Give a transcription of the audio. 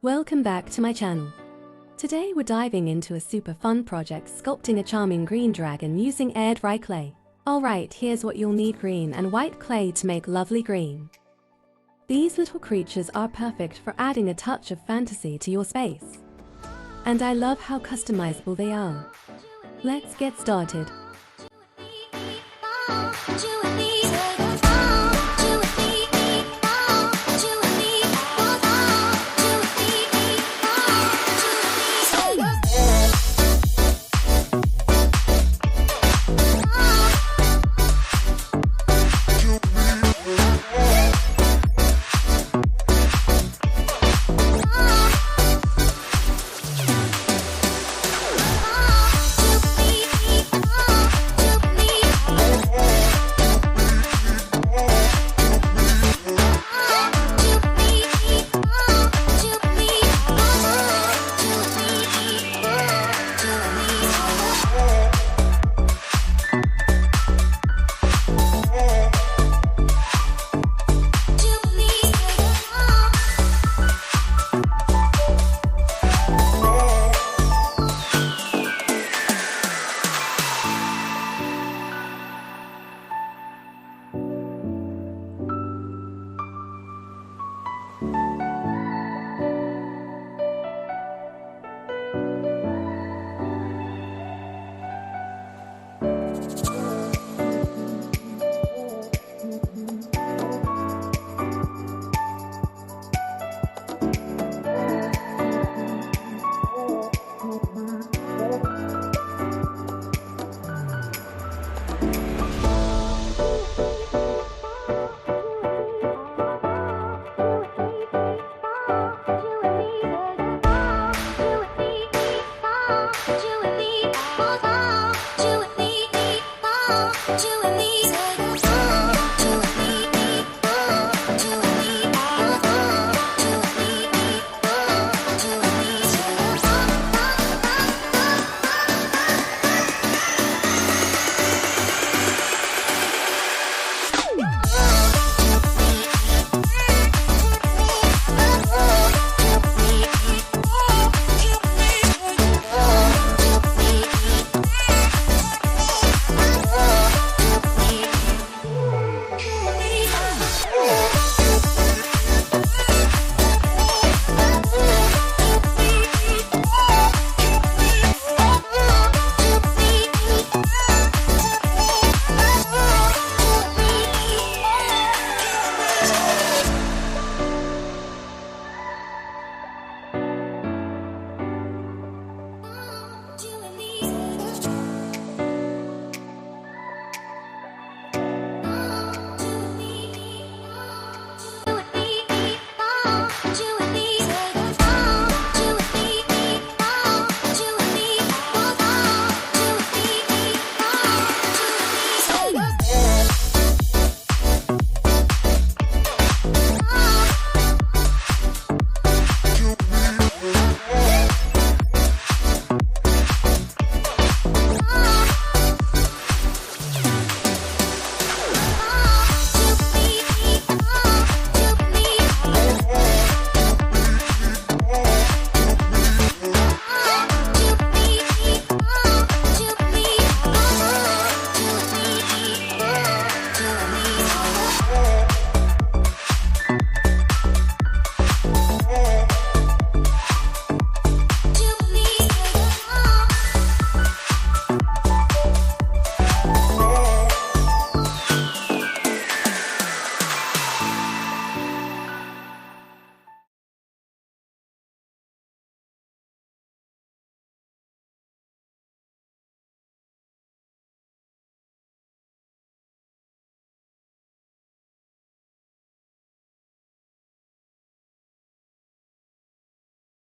Welcome back to my channel. Today we're diving into a super fun project, sculpting a charming green dragon using air dry clay. Alright, here's what you'll need: green and white clay to make lovely green. These little creatures are perfect for adding a touch of fantasy to your space. And I love how customizable they are. Let's get started.